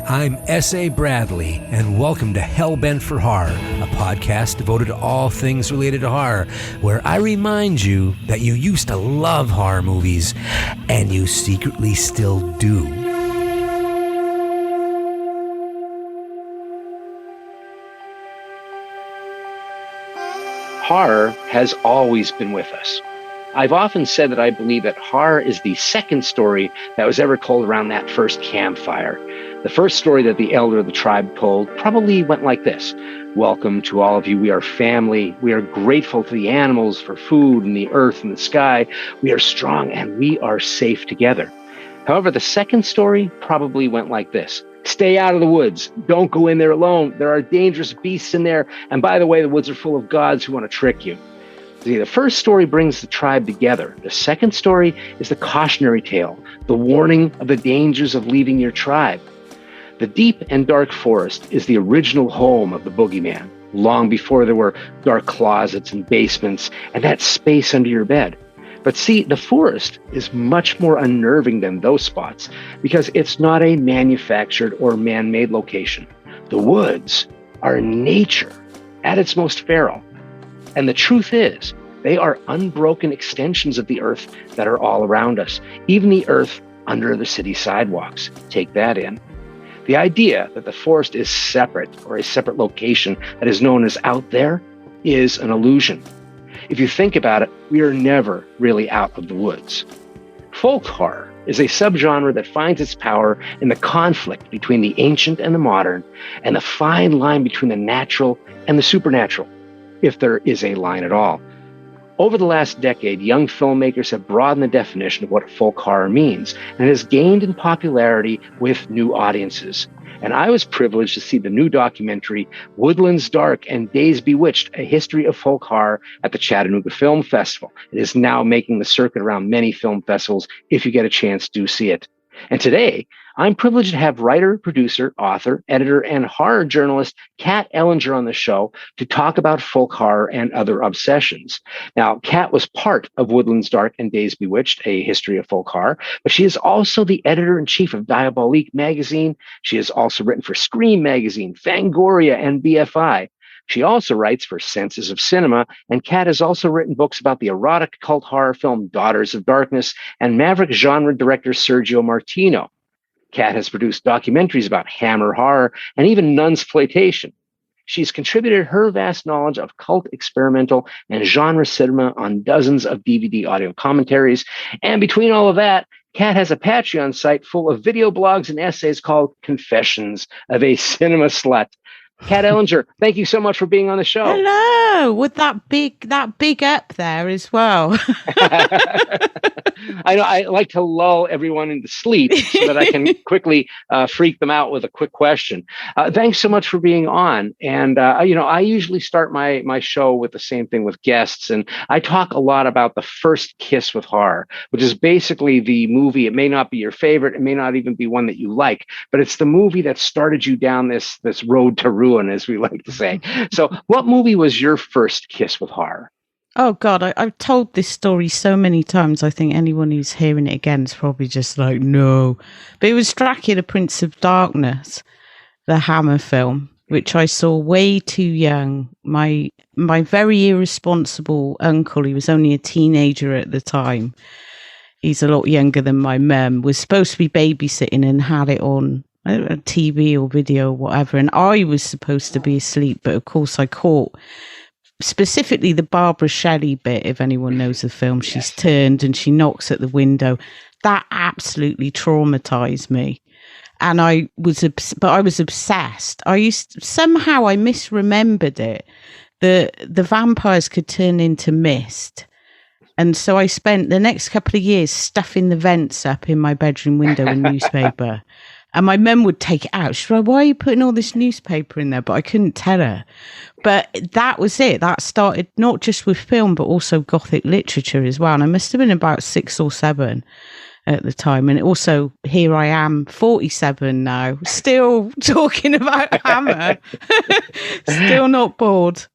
I'm S.A. Bradley, and welcome to Hellbent for Horror, a podcast devoted to all things related to horror, where I remind you that you used to love horror movies, and you secretly still do. Horror has always been with us. I've often said that I believe that horror is the second story that was ever told around that first campfire. The first story that the elder of the tribe told probably went like this. Welcome to all of you. We are family. We are grateful to the animals for food and the earth and the sky. We are strong and we are safe together. However, the second story probably went like this. Stay out of the woods. Don't go in there alone. There are dangerous beasts in there. And by the way, the woods are full of gods who want to trick you. See, the first story brings the tribe together. The second story is the cautionary tale, the warning of the dangers of leaving your tribe. The deep and dark forest is the original home of the boogeyman, long before there were dark closets and basements and that space under your bed. But see, the forest is much more unnerving than those spots because it's not a manufactured or man-made location. The woods are nature at its most feral. And the truth is, they are unbroken extensions of the earth that are all around us, even the earth under the city sidewalks. Take that in. The idea that the forest is separate or a separate location that is known as out there is an illusion. If you think about it, we are never really out of the woods. Folk horror is a subgenre that finds its power in the conflict between the ancient and the modern, and the fine line between the natural and the supernatural, if there is a line at all. Over the last decade, young filmmakers have broadened the definition of what folk horror means, and it has gained in popularity with new audiences. And I was privileged to see the new documentary, Woodlands Dark and Days Bewitched, A History of Folk Horror at the Chattanooga Film Festival. It is now making the circuit around many film festivals. If you get a chance, do see it. And today, I'm privileged to have writer, producer, author, editor, and horror journalist Kat Ellinger on the show to talk about folk horror and other obsessions. Now, Kat was part of Woodlands Dark and Days Bewitched, A History of Folk Horror, but she is also the editor-in-chief of Diabolique Magazine. She has also written for Scream Magazine, Fangoria, and BFI. She also writes for Senses of Cinema, and Kat has also written books about the erotic cult horror film Daughters of Darkness and maverick genre director Sergio Martino. Kat has produced documentaries about Hammer horror and even nunsploitation. She's contributed her vast knowledge of cult, experimental, and genre cinema on dozens of DVD audio commentaries. And between all of that, Kat has a Patreon site full of video blogs and essays called Confessions of a Cinema Slut. Kat Ellinger, thank you so much for being on the show. Hello, with that big up there as well. I know I like to lull everyone into sleep so that I can quickly freak them out with a quick question. Thanks so much for being on. And, I usually start my show with the same thing with guests. And I talk a lot about the first kiss with horror, which is basically the movie. It may not be your favorite. It may not even be one that you like, but it's the movie that started you down this road to ruin, as we like to say. So what movie was your first kiss with horror? Oh, God, I've told this story so many times. I think anyone who's hearing it again is probably just like, no. But it was Dracula, Prince of Darkness, the Hammer film, which I saw way too young. My very irresponsible uncle, he was only a teenager at the time. He's a lot younger than my mum, was supposed to be babysitting and had it on a TV or video or whatever. And I was supposed to be asleep, but of course I caught specifically the Barbara Shelley bit. If anyone knows the film, she's turned and she knocks at the window. That absolutely traumatized me. And I was obsessed. I misremembered it. The vampires could turn into mist. And so I spent the next couple of years stuffing the vents up in my bedroom window in newspaper. And my mum would take it out. She'd be like, why are you putting all this newspaper in there? But I couldn't tell her. But that was it. That started not just with film, but also Gothic literature as well. And I must have been about 6 or 7. at the time. And also, here I am, 47 now, still talking about Hammer, still not bored.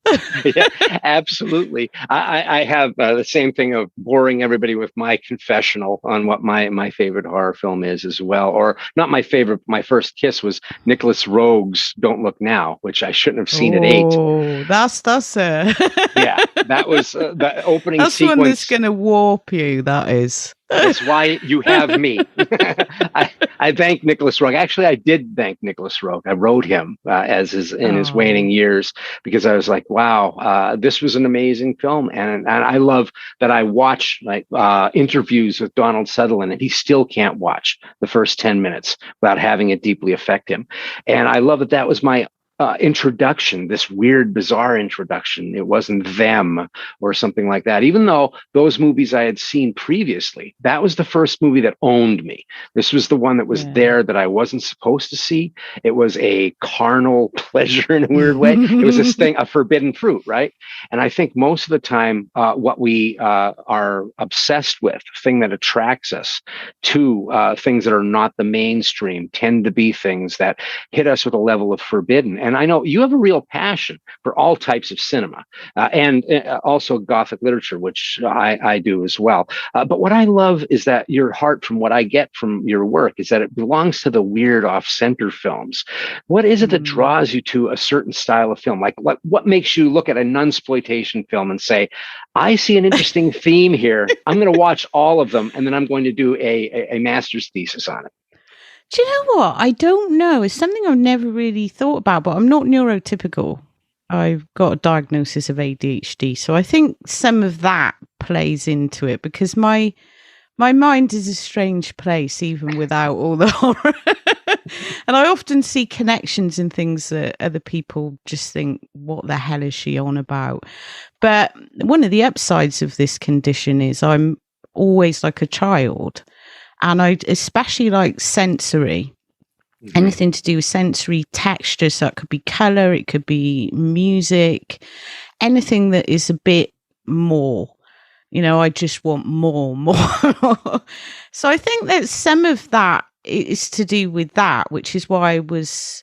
Yeah, absolutely. I have the same thing of boring everybody with my confessional on what my favorite horror film is as well. Or not my favorite. My first kiss was Nicholas Roeg's Don't Look Now, which I shouldn't have seen at 8. Oh, that's Yeah, that was the opening that's sequence. one that's going to warp you. That is. That's why you have me. I thank Nicholas Roeg. Actually, I did thank Nicholas Roeg. I wrote him in his waning years, because I was like, wow, this was an amazing film. And I love that I watch interviews with Donald Sutherland, and he still can't watch the first 10 minutes without having it deeply affect him. And I love that was my introduction, this weird, bizarre introduction. It wasn't Them or something like that. Even though those movies I had seen previously, that was the first movie that owned me. This was the one that was there that I wasn't supposed to see. It was a carnal pleasure in a weird way. It was this thing, a forbidden fruit, right? And I think most of the time, what we are obsessed with, the thing that attracts us to things that are not the mainstream, tend to be things that hit us with a level of forbidden. And I know you have a real passion for all types of cinema and also Gothic literature, which I do as well. But what I love is that your heart, from what I get from your work, is that it belongs to the weird off-center films. What is it that draws you to a certain style of film? Like what makes you look at a nunsploitation film and say, I see an interesting theme here. I'm going to watch all of them, and then I'm going to do a master's thesis on it. Do you know what? I don't know. It's something I've never really thought about, but I'm not neurotypical. I've got a diagnosis of ADHD. So I think some of that plays into it, because my mind is a strange place, even without all the horror. And I often see connections in things that other people just think, what the hell is she on about? But one of the upsides of this condition is I'm always like a child. And I especially like sensory, anything to do with sensory texture. So it could be color, it could be music, anything that is a bit more. You know, I just want more. So I think that some of that is to do with that, which is why I was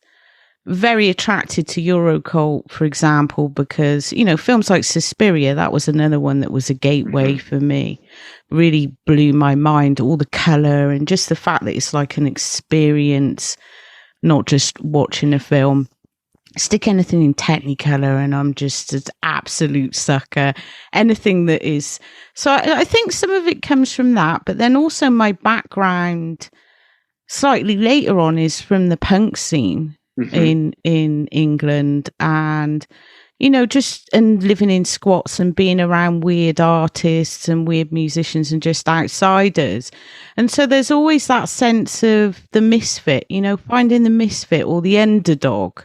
very attracted to Eurocult, for example, because, you know, films like Suspiria, that was another one that was a gateway for me. Really blew my mind, all the color and just the fact that it's like an experience, not just watching a film. Stick anything in Technicolor and I'm just an absolute sucker. Anything that is. So I think some of it comes from that, but then also my background slightly later on is from the punk scene. In England, and you know, just and living in squats and being around weird artists and weird musicians and just outsiders. And so there's always that sense of the misfit, you know, finding the misfit or the underdog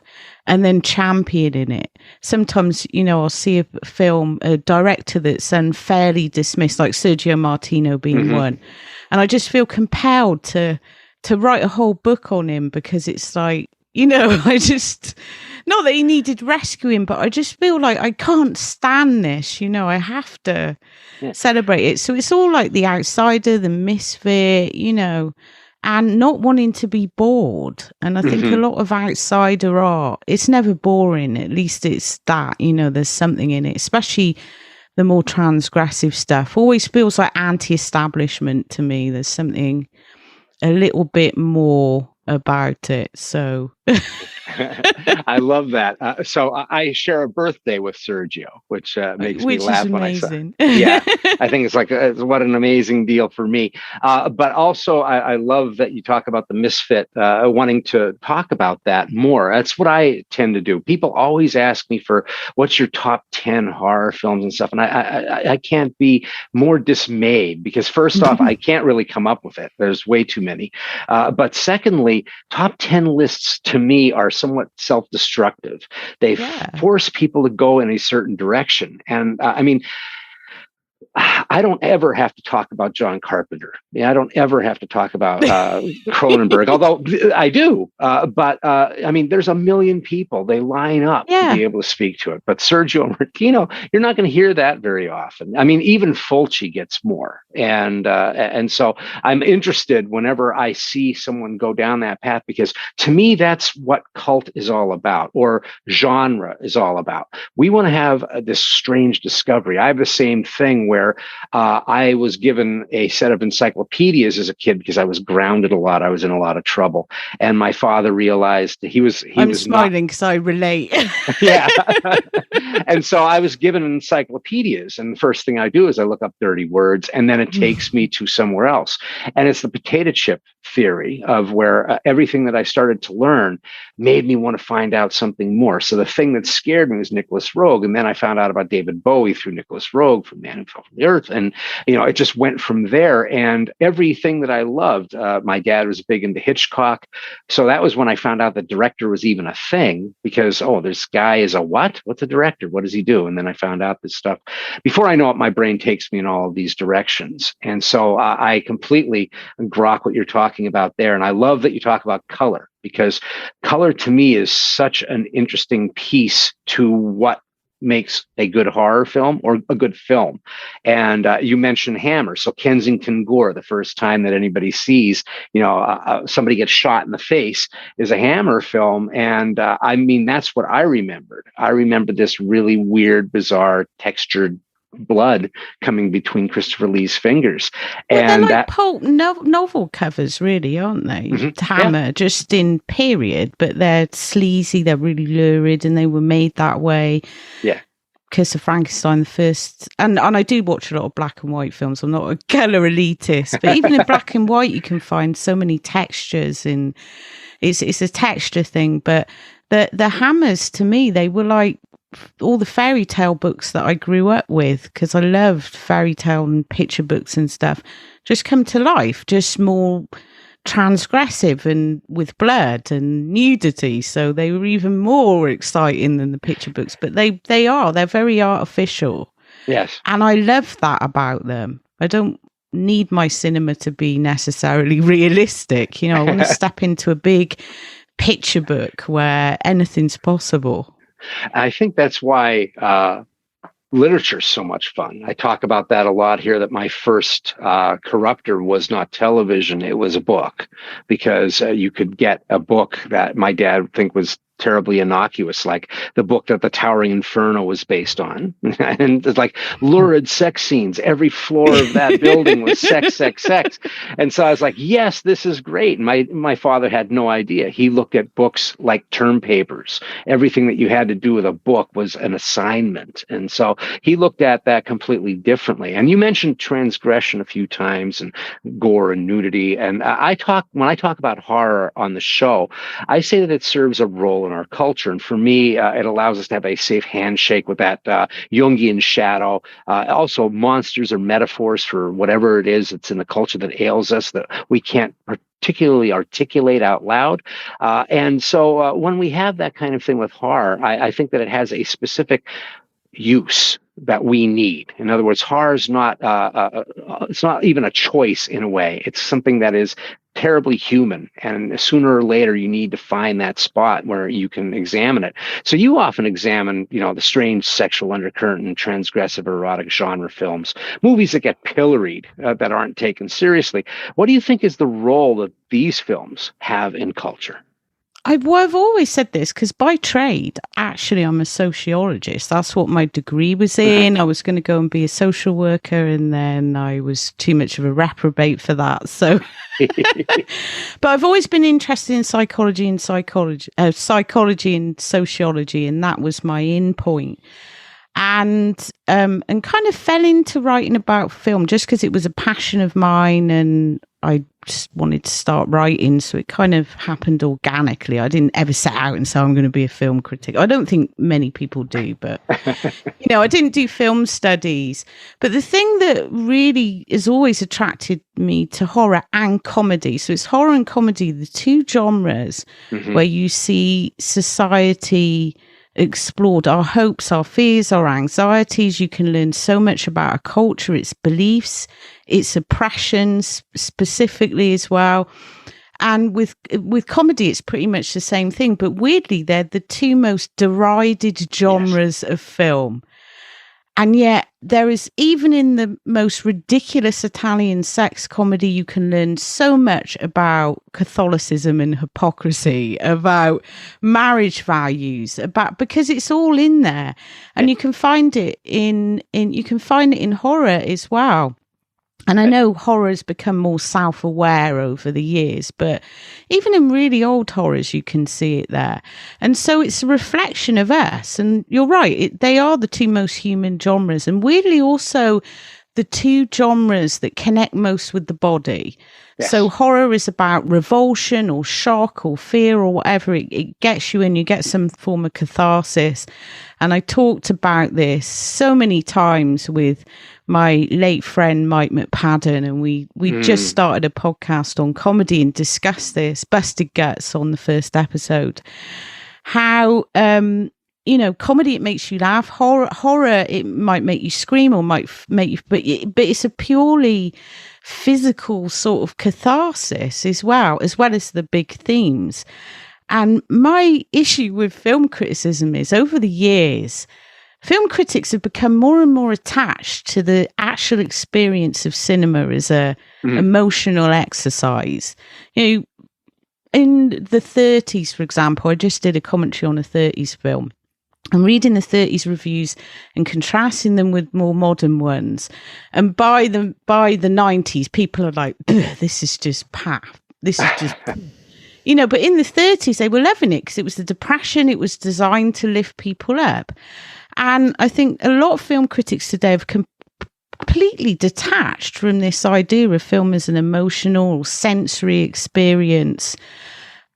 and then championing it. Sometimes, you know, I'll see a film, a director that's unfairly dismissed, like Sergio Martino being one, and I just feel compelled to write a whole book on him, because it's like, you know, I just, not that he needed rescuing, but I just feel like I can't stand this, you know, I have to celebrate it. So it's all like the outsider, the misfit, you know, and not wanting to be bored. And I think a lot of outsider art, it's never boring. At least it's that, you know, there's something in it, especially the more transgressive stuff. Always feels like anti-establishment to me. There's something a little bit more about it. So I love that. So I share a birthday with Sergio, which makes me laugh when I say, yeah, I think it's like, what an amazing deal for me. But also I love that you talk about the misfit, wanting to talk about that more. That's what I tend to do. People always ask me for what's your top 10 horror films and stuff. And I can't be more dismayed, because first off, I can't really come up with it. There's way too many. But secondly, top 10 lists to me are somewhat self-destructive. They force people to go in a certain direction. And I mean, I don't ever have to talk about John Carpenter. Yeah, I don't ever have to talk about Cronenberg, although I do. But I mean, there's a million people. They line up to be able to speak to it. But Sergio Martino, you're not going to hear that very often. I mean, even Fulci gets more. And so I'm interested whenever I see someone go down that path, because to me, that's what cult is all about, or genre is all about. We want to have this strange discovery. I have the same thing where I was given a set of encyclopedias as a kid because I was grounded a lot. I was in a lot of trouble. And my father realized I'm smiling because I relate. Yeah. And so I was given encyclopedias. And the first thing I do is I look up dirty words, and then it takes me to somewhere else. And it's the potato chip theory of where everything that I started to learn made me want to find out something more. So the thing that scared me was Nicholas Roeg. And then I found out about David Bowie through Nicholas Roeg from Man Who Fell from the Earth. And, it just went from there. And everything that I loved, my dad was big into Hitchcock. So that was when I found out that director was even a thing, because, this guy is a what? What's a director? What does he do? And then I found out this stuff. Before I know it, my brain takes me in all of these directions. And so I completely grok what you're talking about there. And I love that you talk about color, because color to me is such an interesting piece to what makes a good horror film or a good film. And you mentioned Hammer. So Kensington Gore, the first time that anybody sees, somebody gets shot in the face, is a Hammer film. And I mean, that's what I remembered. I remember this really weird, bizarre, textured blood coming between Christopher Lee's fingers. And they're like pulp novel covers, really, aren't they? Mm-hmm. Hammer, just in period, but they're sleazy, they're really lurid, and they were made that way. Yeah. Curse of Frankenstein, the first, and I do watch a lot of black and white films. I'm not a killer elitist, but even in black and white, you can find so many textures, and it's a texture thing. But the Hammers, to me, they were like all the fairy tale books that I grew up with, because I loved fairy tale and picture books and stuff, just come to life, just more transgressive and with blood and nudity. So they were even more exciting than the picture books, but they're very artificial. Yes. And I love that about them. I don't need my cinema to be necessarily realistic. I want to step into a big picture book where anything's possible. I think that's why literature is so much fun. I talk about that a lot here, that my first corruptor was not television, it was a book, because you could get a book that my dad would think was terribly innocuous, like the book that the Towering Inferno was based on. And it's like lurid sex scenes. Every floor of that building was sex. And so I was like, yes, this is great. And my father had no idea. He looked at books like term papers. Everything that you had to do with a book was an assignment. And so he looked at that completely differently. And you mentioned transgression a few times, and gore and nudity. And when I talk about horror on the show, I say that it serves a role in our culture. And for me, it allows us to have a safe handshake with that Jungian shadow. Also, monsters are metaphors for whatever it is that's in the culture that ails us, that we can't particularly articulate out loud. And so when we have that kind of thing with horror, I think that it has a specific use that we need. In other words, horror is not it's not even a choice in a way. It's something that is terribly human, and sooner or later you need to find that spot where you can examine it. So you often examine, the strange sexual undercurrent and transgressive erotic genre films, movies that get pilloried, that aren't taken seriously. What do you think is the role that these films have in culture? I've always said this, because by trade, actually, I'm a sociologist. That's what my degree was in. I was going to go and be a social worker, and then I was too much of a reprobate for that. So, but I've always been interested in psychology and sociology, and that was my in point. And kind of fell into writing about film just because it was a passion of mine, and I just wanted to start writing, so it kind of happened organically. I didn't ever set out and say I'm going to be a film critic. I don't think many people do, but I didn't do film studies. But the thing that really has always attracted me to horror and comedy, so it's horror and comedy, the two genres where you see society explored our hopes, our fears, our anxieties. You can learn so much about a culture, its beliefs, its oppressions specifically as well. And with comedy, it's pretty much the same thing. But weirdly, they're the two most derided genres of film. And yet there is, even in the most ridiculous Italian sex comedy, you can learn so much about Catholicism and hypocrisy, about marriage values, because it's all in there. And you can find it in horror as well. And I know horror has become more self-aware over the years, but even in really old horrors, you can see it there. And so it's a reflection of us. And you're right, they are the two most human genres, and weirdly also the two genres that connect most with the body. Yes. So horror is about revulsion or shock or fear or whatever. It gets you in, you get some form of catharsis. And I talked about this so many times with my late friend Mike McPadden, and we just started a podcast on comedy and discussed this, Busted Guts, on the first episode. How comedy, it makes you laugh. Horror, it might make you scream or might make you, but it's a purely physical sort of catharsis as well as the big themes. And my issue with film criticism is, over the years, film critics have become more and more attached to the actual experience of cinema as a emotional exercise. You know, in the 30s, for example, I just did a commentary on a 30s film. I'm reading the 30s reviews and contrasting them with more modern ones. And by the 90s, people are like, this is just pap. This is just... but in the 30s, they were loving it because it was the Depression. It was designed to lift people up. And I think a lot of film critics today have completely detached from this idea of film as an emotional or sensory experience,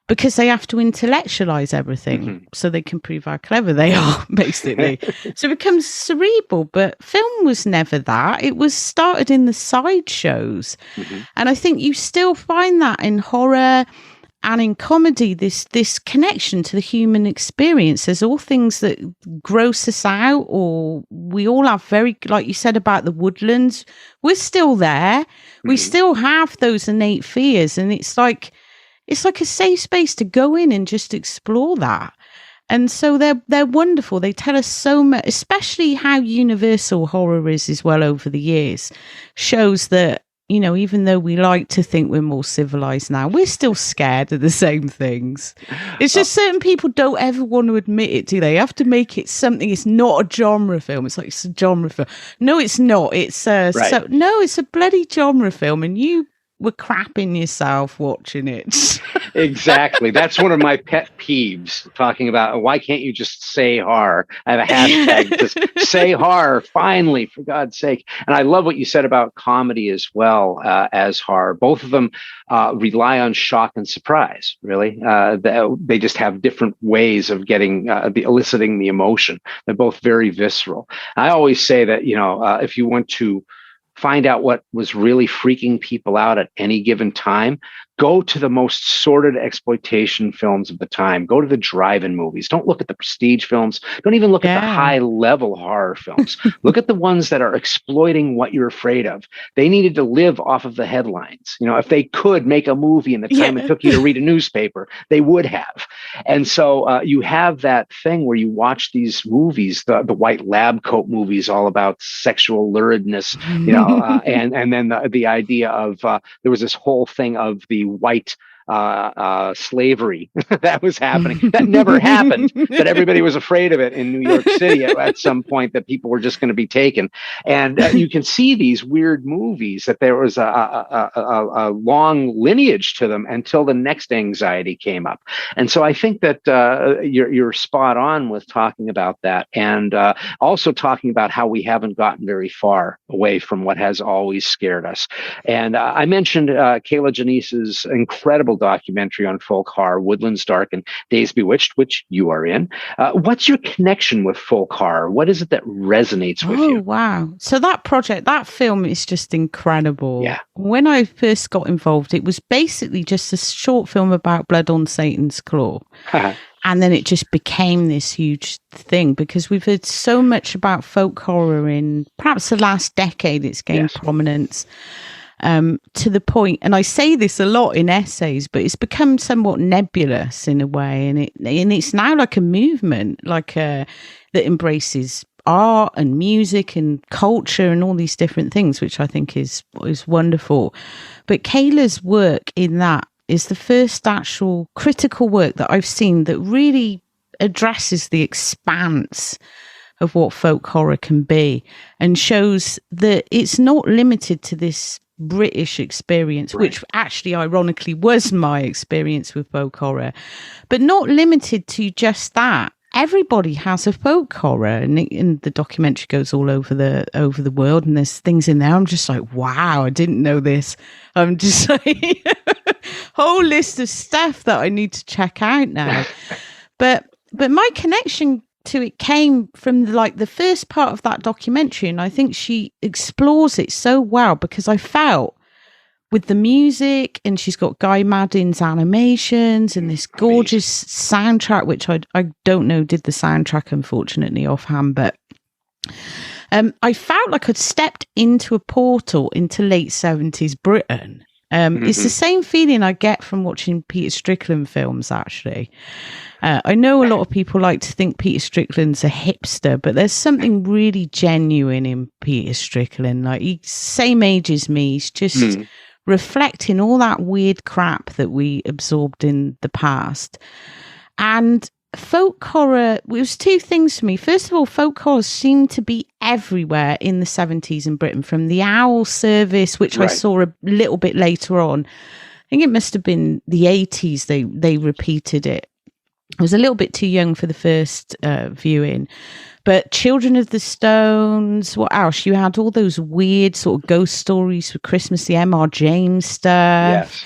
because they have to intellectualize everything so they can prove how clever they are, basically. So it becomes cerebral, but film was never that. It was started in the sideshows. And I think you still find that in horror and in comedy, this connection to the human experience. There's all things that gross us out, or we all have very, like you said about the Woodlands, we're still there. We still have those innate fears, and it's like a safe space to go in and just explore that. And so they're wonderful. They tell us so much, especially how universal horror is as well over the years. Shows that, even though we like to think we're more civilized now, we're still scared of the same things. It's just certain people don't ever want to admit it, do they? Have to make it something. It's not a genre film. It's like, it's a genre film. No, it's not. It's it's a bloody genre film, and you were crapping yourself watching it. Exactly. That's one of my pet peeves, talking about why can't you just say horror? I have a hashtag, just say horror, finally, for God's sake. And I love what you said about comedy as well as horror. Both of them rely on shock and surprise, really. They just have different ways of getting, eliciting the emotion. They're both very visceral. I always say that, if you want to find out what was really freaking people out at any given time, go to the most sordid exploitation films of the time. Go to the drive-in movies. Don't look at the prestige films. Don't even look at the high-level horror films. Look at the ones that are exploiting what you're afraid of. They needed to live off of the headlines. If they could make a movie in the time it took you to read a newspaper, they would have. And so you have that thing where you watch these movies, the white lab coat movies, all about sexual luridness, and then the idea of there was this whole thing of the white slavery that was happening. That never happened, but everybody was afraid of it in New York City at some point, that people were just going to be taken. And you can see these weird movies that there was a long lineage to them until the next anxiety came up. And so I think that you're spot on with talking about that, and also talking about how we haven't gotten very far away from what has always scared us. And I mentioned Kier-La Janisse's incredible documentary on folk horror, Woodlands Dark and Days Bewitched, which you are in. What's your connection with folk horror? What is it that resonates with you? Oh, wow. So that film is just incredible. Yeah. When I first got involved, it was basically just a short film about blood on Satan's claw. And then it just became this huge thing because we've heard so much about folk horror in perhaps the last decade. It's gained prominence to the point, and I say this a lot in essays, but it's become somewhat nebulous in a way, and it's now like a movement, that embraces art and music and culture and all these different things, which I think is wonderful. But Kayla's work in that is the first actual critical work that I've seen that really addresses the expanse of what folk horror can be and shows that it's not limited to this British experience, which actually ironically was my experience with folk horror, but not limited to just that. Everybody has a folk horror, and the documentary goes all over the world, and there's things in there I'm just like, wow, I didn't know this. I'm just like whole list of stuff that I need to check out now. But my connection to it came from the first part of that documentary, and I think she explores it so well because I felt with the music, and she's got Guy Maddin's animations and this gorgeous soundtrack, which I don't know did the soundtrack unfortunately offhand, but I felt like I'd stepped into a portal into late 70s Britain. It's the same feeling I get from watching Peter Strickland films, actually. I know a lot of people like to think Peter Strickland's a hipster, but there's something really genuine in Peter Strickland. Like, he's same age as me. He's just reflecting all that weird crap that we absorbed in the past. And folk horror, it was two things for me. First of all, folk horror seemed to be everywhere in the 70s in Britain, from the Owl Service, which I saw a little bit later on. I think it must have been the 80s they repeated it. I was a little bit too young for the first viewing. But Children of the Stones, what else? You had all those weird sort of ghost stories for Christmas, the M.R. James stuff.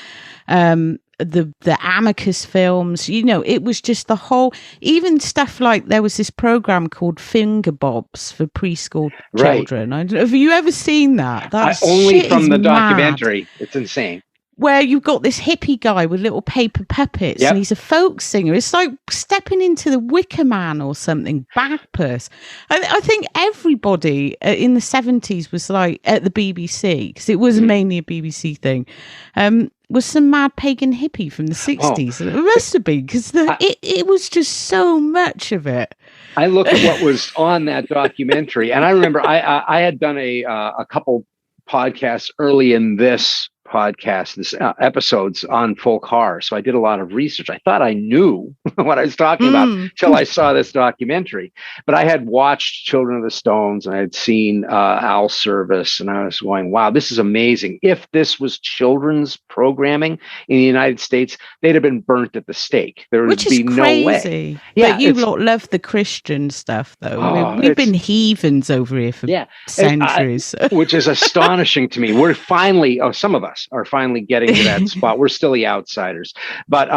Yes. The Amicus films, it was just the whole, even stuff like there was this program called Finger Bobs for preschool children. Have you ever seen that? That's only from the documentary. It's insane. Where you've got this hippie guy with little paper puppets and he's a folk singer. It's like stepping into the Wicker Man or something, Bagpuss. I think everybody in the 70s was like at the BBC, because it was mainly a BBC thing, was some mad pagan hippie from the 60s. It must have been, because it was just so much of it. I look at what was on that documentary, and I remember I had done a couple podcasts early in this episodes on folk horror. So I did a lot of research. I thought I knew what I was talking about until I saw this documentary. But I had watched Children of the Stones, and I had seen Owl Service, and I was going, wow, this is amazing. If this was children's programming in the United States, they'd have been burnt at the stake. There would be no way. Yeah, but you lot love the Christian stuff, though. We've been heathens over here for centuries. Which is astonishing to me. We're finally, some of us are finally getting to that spot. We're still the outsiders. But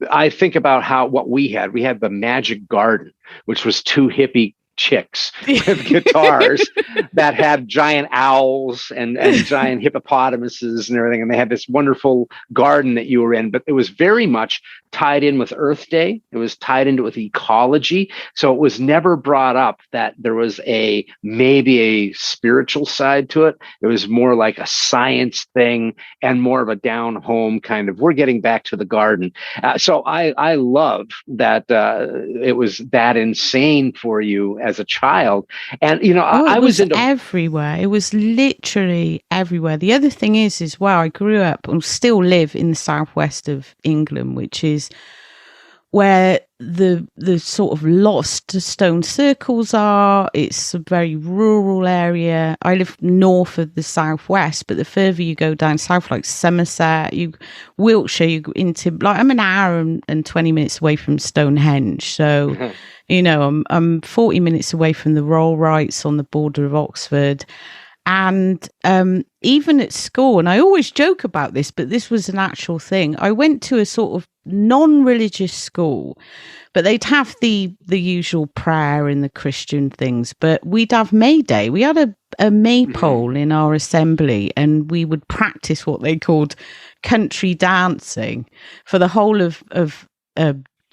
I think about what we had. We had the Magic Garden, which was two hippie chicks with guitars that had giant owls and giant hippopotamuses and everything. And they had this wonderful garden that you were in, but it was very much tied in with Earth Day. It was tied into with ecology. So it was never brought up that there was maybe a spiritual side to it. It was more like a science thing and more of a down home kind of, we're getting back to the garden. So I love that it was that insane for you as a child. And, I was into everywhere. It was literally everywhere. The other thing is I grew up and still live in the southwest of England, which is where the sort of lost stone circles are. It's a very rural area. I live north of the southwest, but the further you go down south, like Somerset, Wiltshire, you go into, like, I'm an hour and 20 minutes away from Stonehenge. So, I'm 40 minutes away from the Rollrights on the border of Oxford. And even at school, and I always joke about this, but this was an actual thing. I went to a sort of non-religious school, but they'd have the usual prayer and the Christian things, but we'd have May Day. We had a maypole in our assembly, and we would practice what they called country dancing for the whole of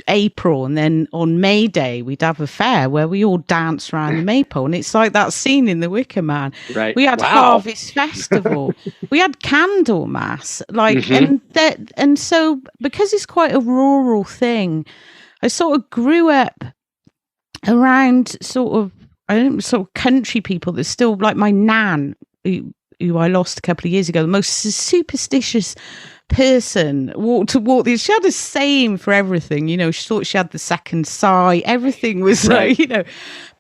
April, and then on May Day we'd have a fair where we all danced around the maypole, and it's like that scene in The Wicker Man. Right. We had Harvest Festival, we had Candlemas, like, and so because it's quite a rural thing, I sort of grew up around sort of country people that still, like my nan, who I lost a couple of years ago, the most superstitious person, walked this. She had a saying for everything, she thought she had the second sight. Everything was right.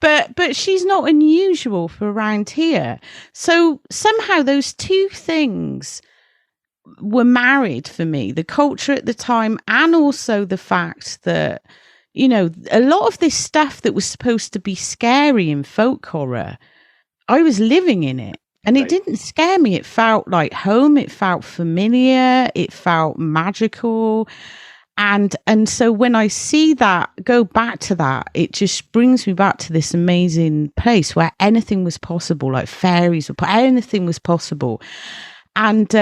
But she's not unusual for around here. So somehow those two things were married for me, the culture at the time, and also the fact that, a lot of this stuff that was supposed to be scary in folk horror, I was living in it. And it didn't scare me. It felt like home. It felt familiar. It felt magical. And so when I see that, go back to that, it just brings me back to this amazing place where anything was possible, like fairies, anything was possible. And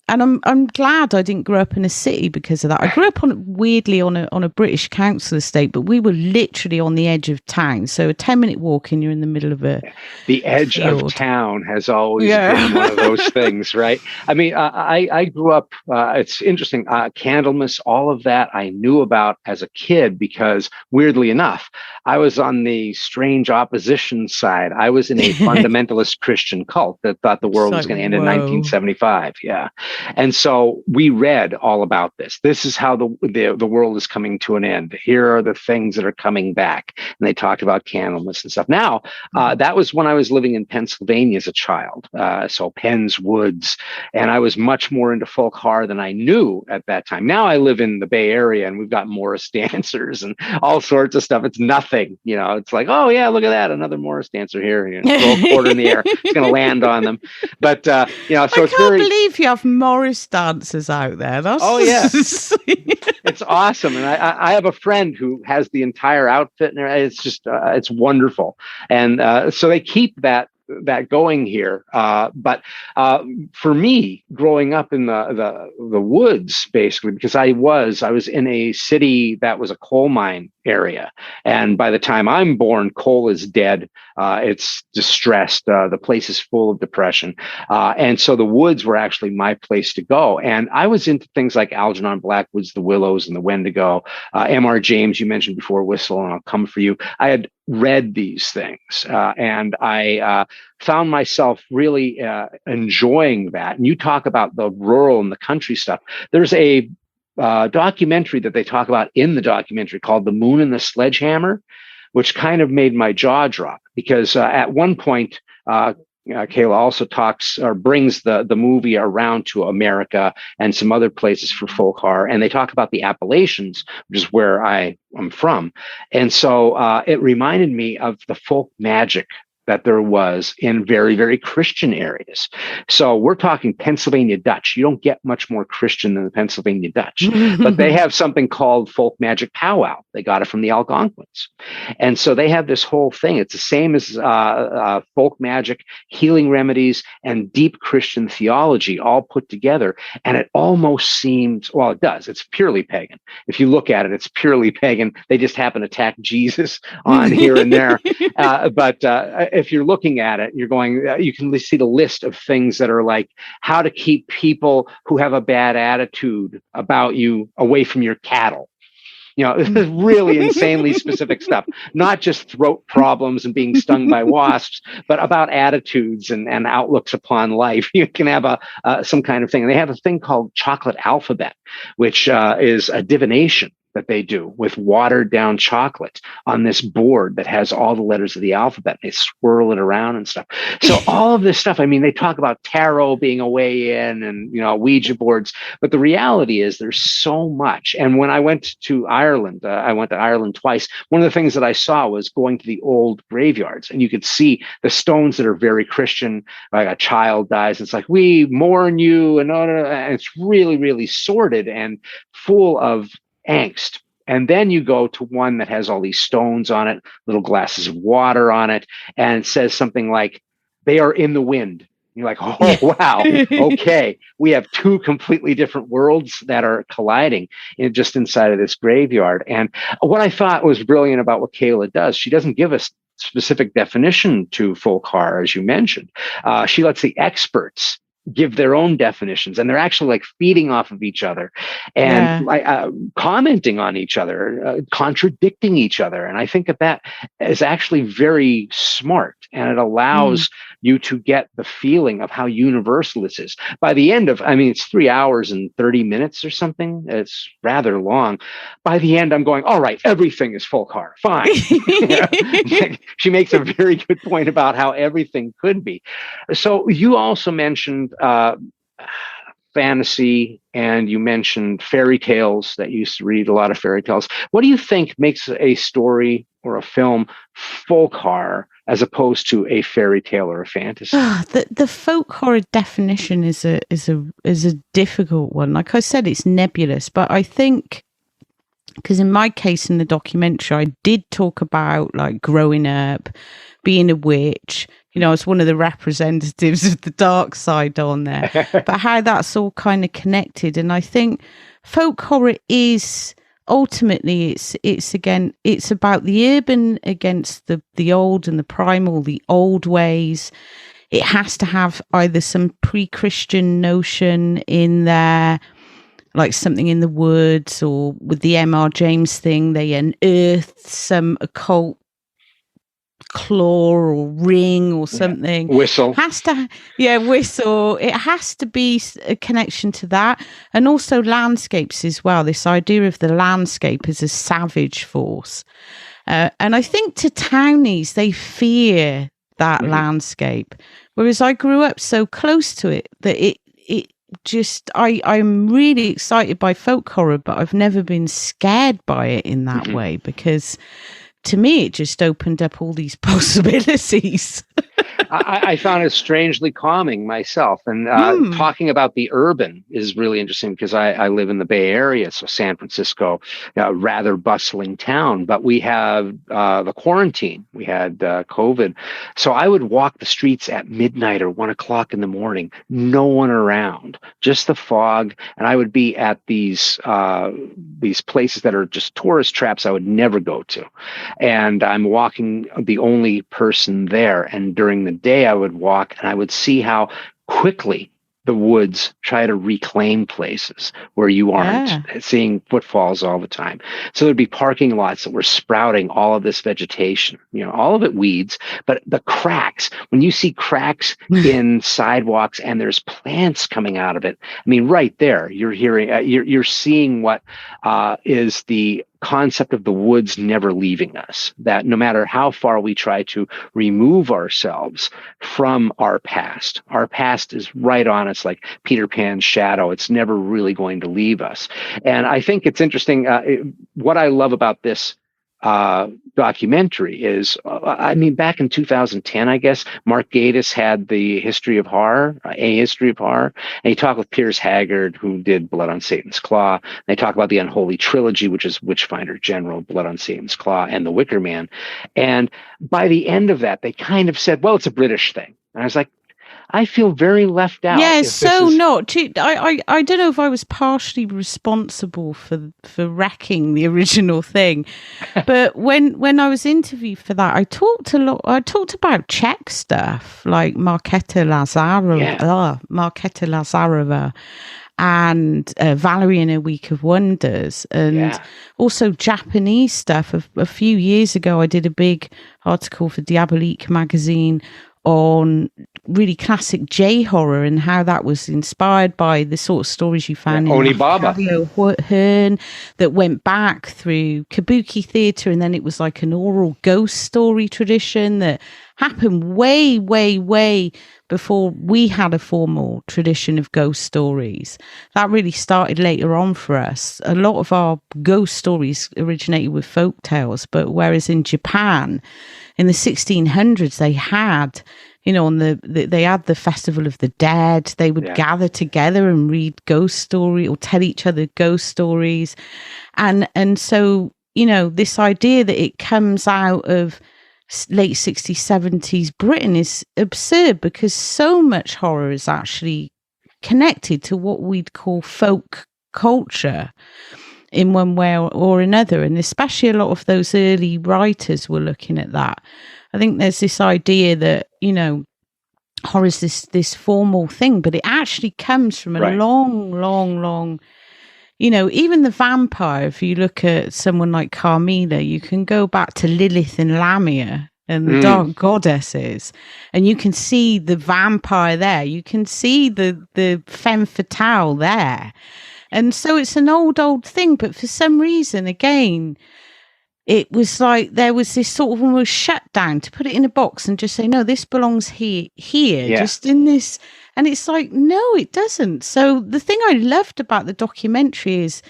I'm glad I didn't grow up in a city because of that. I grew up weirdly on a British council estate, but we were literally on the edge of town. So a 10-minute walk and you're in the middle of the edge field. Of town has always been one of those things, right? I mean, I grew up, it's interesting, Candlemas, all of that I knew about as a kid because, weirdly enough, I was on the strange opposition side. I was in a fundamentalist Christian cult that thought the world was going to end in 1975. Yeah. And so we read all about this. This is how the world is coming to an end. Here are the things that are coming back. And they talked about Candlemas and stuff. Now, that was when I was living in Pennsylvania as a child. So Penn's Woods. And I was much more into folk horror than I knew at that time. Now I live in the Bay Area and we've got Morris dancers and all sorts of stuff. It's nothing. It's like, oh, yeah, look at that. Another Morris dancer here. Throw a quarter in the air. It's going to land on them. But, so I it's can't believe you have Morris dancers out there. That's it's awesome. And I have a friend who has the entire outfit, and it's just it's wonderful. And so they keep that going here. But for me, growing up in the woods, basically, because I was in a city that was a coal mine area. And by the time I'm born, coal is dead. It's distressed. The place is full of depression. And so the woods were actually my place to go. And I was into things like Algernon Blackwood's The Willows and The Wendigo. M.R. James, you mentioned before, Whistle and I'll Come For You. I had read these things and I found myself really enjoying that. And you talk about the rural and the country stuff. There's a documentary that they talk about in the documentary called The Moon and the Sledgehammer, which kind of made my jaw drop because at one point, Kayla also talks or brings the movie around to America and some other places for folk horror. And they talk about the Appalachians, which is where I am from. And so it reminded me of the folk magic that there was in very, very Christian areas. So we're talking Pennsylvania Dutch. You don't get much more Christian than the Pennsylvania Dutch, but they have something called folk magic powwow. They got it from the Algonquins. And so they have this whole thing. It's the same as folk magic, healing remedies, and deep Christian theology all put together. And it almost seems, well, it does. It's purely pagan. If you look at it, it's purely pagan. They just happen to tack Jesus on here and there. But if you're looking at it, you're going, you can see the list of things that are like how to keep people who have a bad attitude about you away from your cattle. This is really insanely specific stuff, not just throat problems and being stung by wasps, but about attitudes and outlooks upon life. You can have some kind of thing. And they have a thing called chocolate alphabet, which is a divination that they do with watered down chocolate on this board that has all the letters of the alphabet. They swirl it around and stuff. So all of this stuff, I mean, they talk about tarot being a way in and, Ouija boards, but the reality is there's so much. And when I went to Ireland, I went to Ireland twice. One of the things that I saw was going to the old graveyards, and you could see the stones that are very Christian, like a child dies. It's like, we mourn you. And it's really, really sordid and full of angst. And then you go to one that has all these stones on it, little glasses of water on it, and it says something like, they are in the wind. You're like, oh, wow. Okay. We have two completely different worlds that are colliding just inside of this graveyard. And what I thought was brilliant about what Kier-La does, she doesn't give us specific definition to folk horror, as you mentioned. She lets the experts give their own definitions, and they're actually like feeding off of each other and commenting on each other, contradicting each other. And I think that is actually very smart, and it allows you to get the feeling of how universal this is. By the end of, it's 3 hours and 30 minutes or something. It's rather long. By the end, I'm going, all right, everything is folk horror. Fine. She makes a very good point about how everything could be. So you also mentioned fantasy, and you mentioned fairy tales, that you used to read a lot of fairy tales. What do you think makes a story or a film folk horror as opposed to a fairy tale or a fantasy? The folk horror definition is a difficult one. Like I said, it's nebulous, but I think, because in my case in the documentary, I did talk about like growing up, being a witch. I was one of the representatives of the dark side on there, but how that's all kind of connected. And I think folk horror is ultimately, it's about the urban against the old and the primal, the old ways. It has to have either some pre-Christian notion in there, like something in the woods, or with the M.R. James thing, they unearthed some occult claw or ring or something. Whistle. Whistle. It has to be a connection to that. And also landscapes as well. This idea of the landscape as a savage force. And I think to townies, they fear that landscape. Whereas I grew up so close to it that I'm really excited by folk horror, but I've never been scared by it in that way, because to me, it just opened up all these possibilities. I found it strangely calming myself. And talking about the urban is really interesting, because I live in the Bay Area, so San Francisco, rather bustling town. But we have the quarantine. We had COVID. So I would walk the streets at midnight or 1 o'clock in the morning, no one around, just the fog. And I would be at these places that are just tourist traps I would never go to. And I'm walking, the only person there. And during the day, I would walk and I would see how quickly the woods try to reclaim places where you aren't seeing footfalls all the time. So there'd be parking lots that were sprouting all of this vegetation, all of it weeds, but the cracks, when you see cracks in sidewalks and there's plants coming out of it, right there, you're hearing, you're seeing what is the concept of the woods never leaving us, that no matter how far we try to remove ourselves from our past is right on us like Peter Pan's shadow. It's never really going to leave us. And I think it's interesting. What I love about this documentary is, back in 2010, I guess, Mark Gatiss had the History of Horror, A History of Horror, and he talked with Piers Haggard, who did Blood on Satan's Claw. And they talk about the Unholy Trilogy, which is Witchfinder General, Blood on Satan's Claw, and The Wicker Man. And by the end of that, they kind of said, well, it's a British thing. And I was like, I feel very left out. Yeah, not. I don't know if I was partially responsible for wrecking the original thing, but when I was interviewed for that, I talked a lot. I talked about Czech stuff like Markéta Lazarova, and Valerie in a Week of Wonders, and also Japanese stuff. A few years ago, I did a big article for Diabolique Magazine on really classic J-horror and how that was inspired by the sort of stories you found in Onibaba Hearn that went back through kabuki theatre, and then it was like an oral ghost story tradition that happened way, way, way before we had a formal tradition of ghost stories. That really started later on for us. A lot of our ghost stories originated with folk tales, but whereas in Japan, in the 1600s, they had, you know, they had the Festival of the Dead. They would gather together and read ghost story or tell each other ghost stories. And so, you know, this idea that it comes out of late 60s, 70s Britain is absurd, because so much horror is actually connected to what we'd call folk culture in one way or another. And especially a lot of those early writers were looking at that. I think there's this idea that, you know, horror is this formal thing, but it actually comes from a long, you know, even the vampire, if you look at someone like Carmilla, you can go back to Lilith and Lamia and the dark goddesses, and you can see the vampire there. You can see the femme fatale there. And so it's an old thing, but for some reason, again, it was like there was this sort of almost shutdown to put it in a box and just say, no, this belongs here, just in this. And it's like, no, it doesn't. So the thing I loved about the documentary is,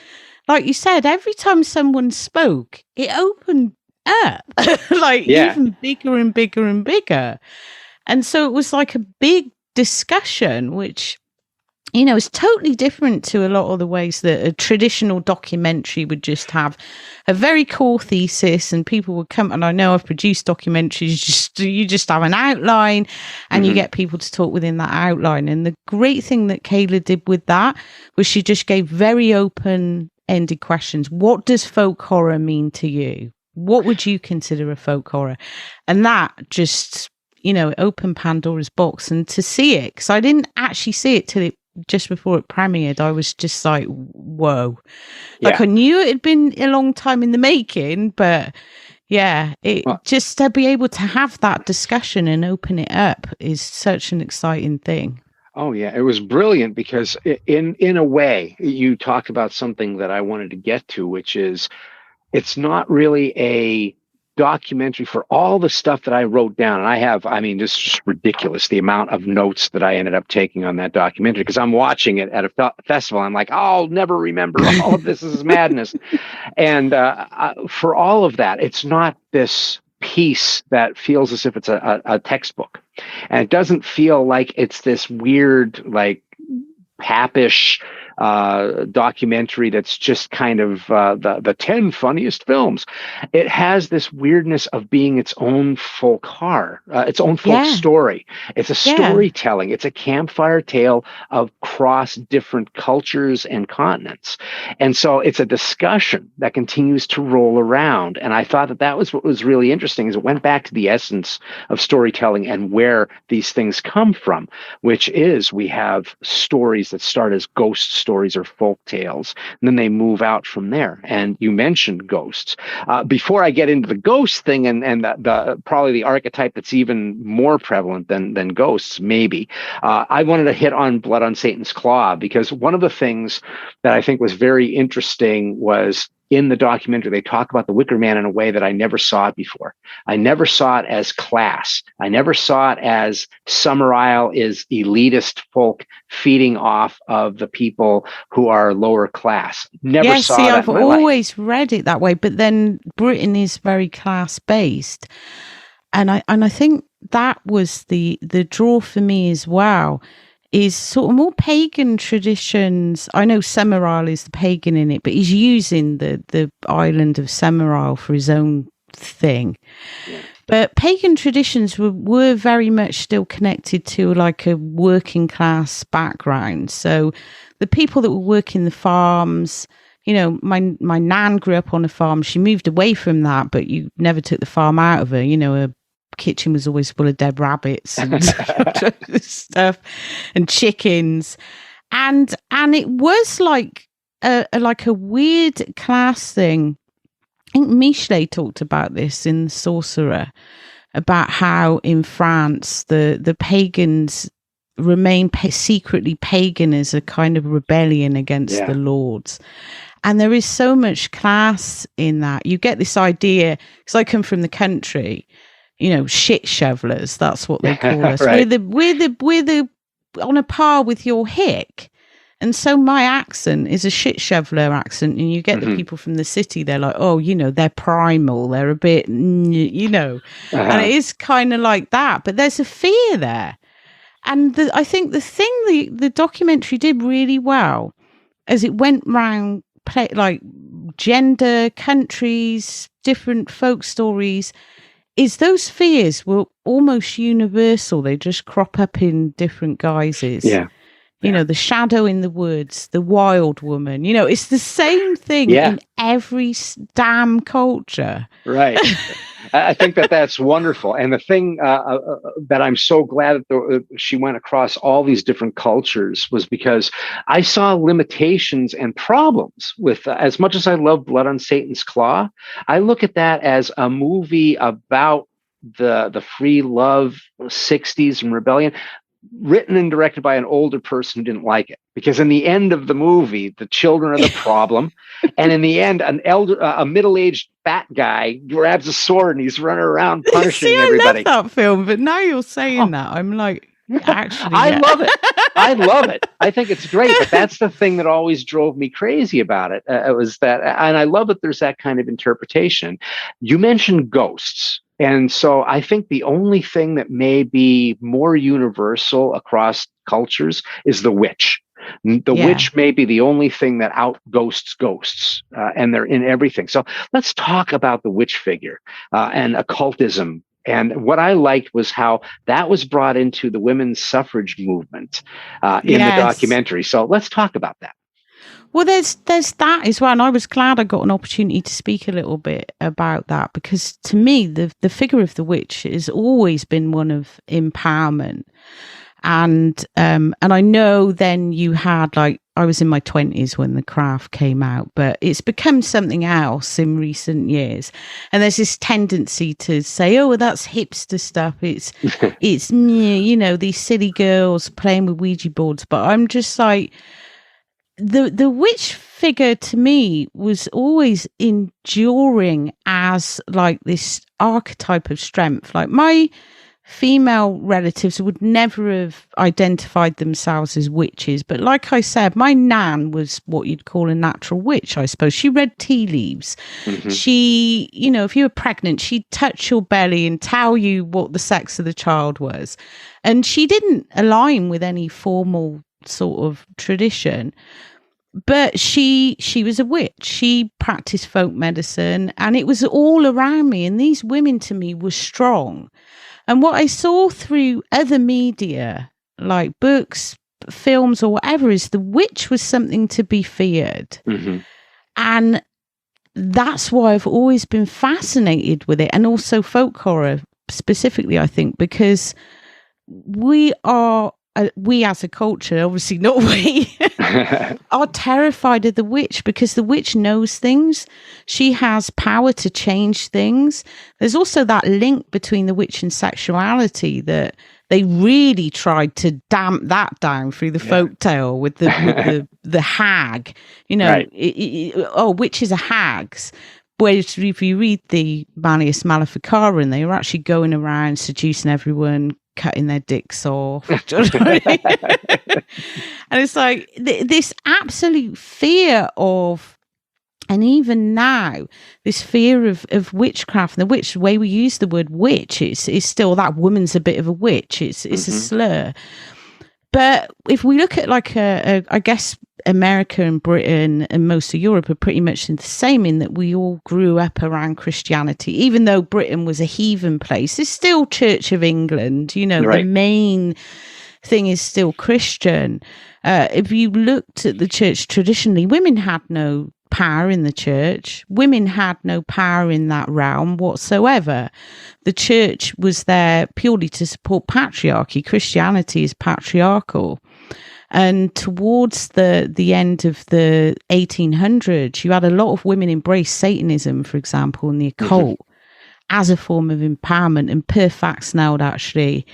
like you said, every time someone spoke, it opened up even bigger and bigger and bigger. And so it was like a big discussion, which, you know, is totally different to a lot of the ways that a traditional documentary would just have a very core thesis and people would come. And I know I've produced documentaries, you just have an outline and you get people to talk within that outline. And the great thing that Kayla did with that was she just gave very open-ended questions. What does folk horror mean to you? What would you consider a folk horror? And that just, you know, opened Pandora's box. And to see it, because I didn't actually see it till it just before it premiered, I was just like, whoa. Like, I knew it had been a long time in the making, but just to be able to have that discussion and open it up is such an exciting thing. Oh, yeah. It was brilliant because in a way, you talked about something that I wanted to get to, which is it's not really a documentary for all the stuff that I wrote down. And it's just ridiculous, the amount of notes that I ended up taking on that documentary, because I'm watching it at a festival. I'm like, I'll never remember all of this. This is madness. And for all of that, it's not this piece that feels as if it's a textbook. And it doesn't feel like it's this weird, like, pappish documentary that's just kind of the 10 funniest films. It has this weirdness of being its own folk horror, its own folk story. It's a storytelling. It's a campfire tale across different cultures and continents. And so it's a discussion that continues to roll around. And I thought that was what was really interesting, is it went back to the essence of storytelling and where these things come from, which is we have stories that start as ghost stories or folk tales, and then they move out from there. And you mentioned ghosts. Before I get into the ghost thing and the probably the archetype that's even more prevalent than ghosts, maybe, I wanted to hit on Blood on Satan's Claw, because one of the things that I think was very interesting was in the documentary, they talk about the Wicker Man in a way that I never saw it before. I never saw it as class. I never saw it as Summer Isle is elitist folk feeding off of the people who are lower class. Never saw that. I've always read it that way, but then Britain is very class based. And I think that was the draw for me as well, is sort of more pagan traditions. I know Summer Isle is the pagan in it, but he's using the island of Summer Isle for his own thing. Yeah. But pagan traditions were very much still connected to like a working class background. So the people that were working the farms, you know, my nan grew up on a farm. She moved away from that, but you never took the farm out of her. You know, her kitchen was always full of dead rabbits and stuff and chickens. And it was like a weird class thing. I think Michelet talked about this in The Sorcerer, about how in France the pagans remain secretly pagan as a kind of rebellion against the lords. And there is so much class in that. You get this idea, because I come from the country, shit shovelers, that's what they call us. Right. We're the on a par with your hick. And so my accent is a shit shoveler accent, and you get the people from the city, they're like, oh, they're primal, they're a bit, and it is kind of like that, but there's a fear there. And I think the thing the documentary did really well, as it went round like gender, countries, different folk stories, is those fears were almost universal. They just crop up in different guises. Yeah. The shadow in the woods, the wild woman, it's the same thing in every damn culture. Right. I think that's wonderful. And the thing that I'm so glad that she went across all these different cultures was because I saw limitations and problems with, as much as I love Blood on Satan's Claw, I look at that as a movie about the free love 60s and rebellion, written and directed by an older person who didn't like it. Because in the end of the movie, the children are the problem. And in the end, a middle-aged fat guy grabs a sword and he's running around punishing everybody. I love that film, but now you're saying that, I'm like, actually, I love it. I love it. I think it's great. But that's the thing that always drove me crazy about it. It was that, and I love that there's that kind of interpretation. You mentioned ghosts. And so I think the only thing that may be more universal across cultures is the witch. The witch may be the only thing that outghosts ghosts, and they're in everything. So let's talk about the witch figure and occultism. And what I liked was how that was brought into the women's suffrage movement in the documentary. So let's talk about that. Well, there's that as well, and I was glad I got an opportunity to speak a little bit about that, because to me, the figure of the witch has always been one of empowerment, and I know then you had, like, I was in my 20s when The Craft came out, but it's become something else in recent years, and there's this tendency to say, oh, well, that's hipster stuff. It's these silly girls playing with Ouija boards, but I'm just like, the witch figure to me was always enduring as like this archetype of strength. Like, my female relatives would never have identified themselves as witches, but like I said, my nan was what you'd call a natural witch, I suppose. She read tea leaves. She, if you were pregnant, she'd touch your belly and tell you what the sex of the child was, and she didn't align with any formal sort of tradition, but she was a witch. She practiced folk medicine, and it was all around me, and these women to me were strong. And what I saw through other media, like books, films, or whatever, is the witch was something to be feared. And that's why I've always been fascinated with it, and also folk horror specifically, I think, because we as a culture, obviously not we, are terrified of the witch, because the witch knows things. She has power to change things. There's also that link between the witch and sexuality that they really tried to damp that down through the folktale with the hag. Right. Witches are hags. Whereas if you read the Malleus Maleficarum, they were actually going around seducing everyone, cutting their dicks off. Do you know what I mean? And it's like this absolute fear of, and even now, this fear of witchcraft. And the way we use the word witch is still that woman's a bit of a witch. It's a slur. But if we look at like I guess America and Britain and most of Europe are pretty much the same, in that we all grew up around Christianity. Even though Britain was a heathen place, it's still Church of England. Right. The main thing is still Christian. If you looked at the church traditionally, women had no power in the church. Women had no power in that realm whatsoever. The church was there purely to support patriarchy. Christianity is patriarchal. And towards the end of the 1800s, you had a lot of women embrace Satanism, for example, and the occult. as a form of empowerment. And Per Faxneld actually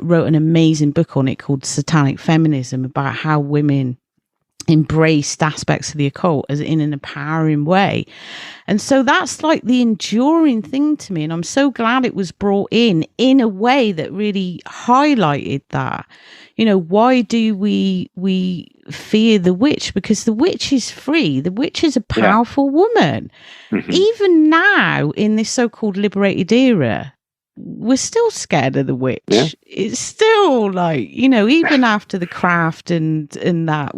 wrote an amazing book on it called Satanic Feminism, about how women embraced aspects of the occult as in an empowering way. And so that's like the enduring thing to me, and I'm so glad it was brought in a way that really highlighted that. You know, why do we fear the witch? Because the witch is free. The witch is a powerful woman. Mm-hmm. Even now, in this so-called liberated era, we're still scared of the witch. Yeah. It's still like, you know, even after the craft and that,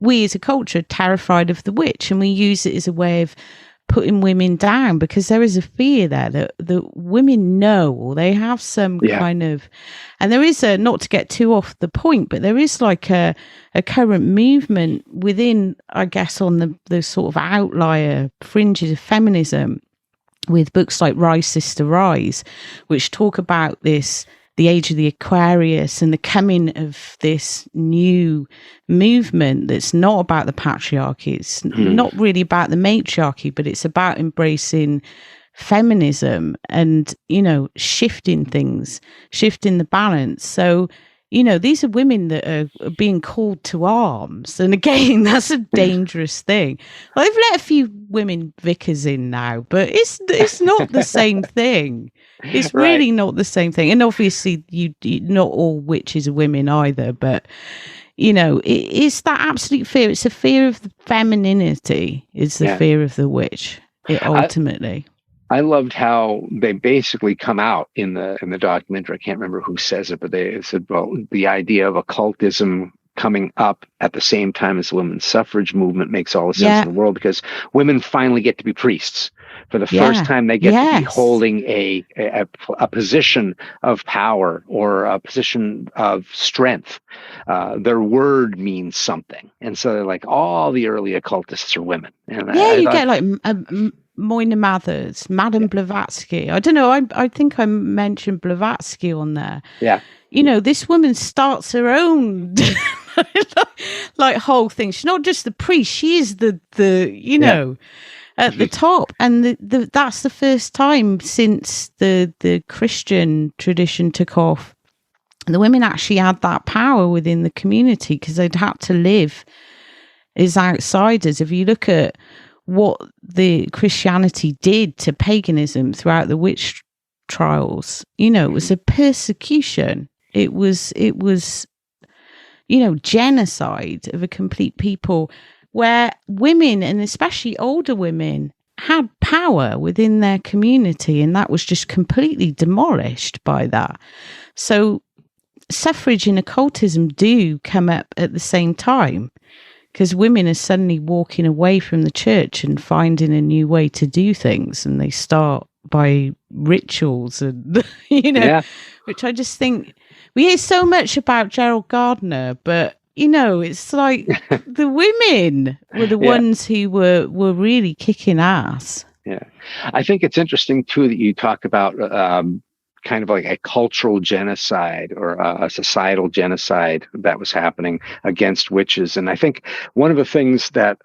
we as a culture are terrified of the witch, and we use it as a way of putting women down, because there is a fear there that the women know, or they have some kind of, and there is not to get too off the point, but there is like a current movement within, I guess, on the sort of outlier fringes of feminism, with books like Rise Sister Rise, which talk about this, the age of the Aquarius, and the coming of this new movement that's not about the patriarchy. It's not really about the matriarchy, but it's about embracing feminism and, you know, shifting things, shifting the balance. So, you know, these are women that are being called to arms. And again, that's a dangerous thing. Well, they've let a few women vicars in now, but it's not the same thing. It's really not the same thing. And obviously, you not all witches are women either. But, you know, it's that absolute fear. It's a fear of the femininity. It's the fear of the witch, ultimately. I loved how they basically come out in the documentary. I can't remember who says it, but they said, well, the idea of occultism coming up at the same time as the women's suffrage movement makes all the sense in the world, because women finally get to be priests. For the first time, they get to be holding a position of power, or a position of strength. Their word means something. And so they're like, all the early occultists are women. And you get like Moina Mathers, Madame Blavatsky. I don't know. I think I mentioned Blavatsky on there. Yeah. You know, this woman starts her own like whole thing. She's not just the priest. She is the you know, at the top. And that's the first time since the Christian tradition took off. The women actually had that power within the community, because they'd had to live as outsiders. If you look at what the Christianity did to paganism throughout the witch trials, you know, it was a persecution. It was, you know, genocide of a complete people, where women, and especially older women, had power within their community, and that was just completely demolished by that. So suffrage and occultism do come up at the same time, because women are suddenly walking away from the church and finding a new way to do things, and they start by rituals and, you know, which I just think we hear so much about Gerald Gardner, but, you know, it's like the women were the ones who were really kicking ass. Yeah. I think it's interesting, too, that you talk about kind of like a cultural genocide, or a societal genocide that was happening against witches. And I think one of the things that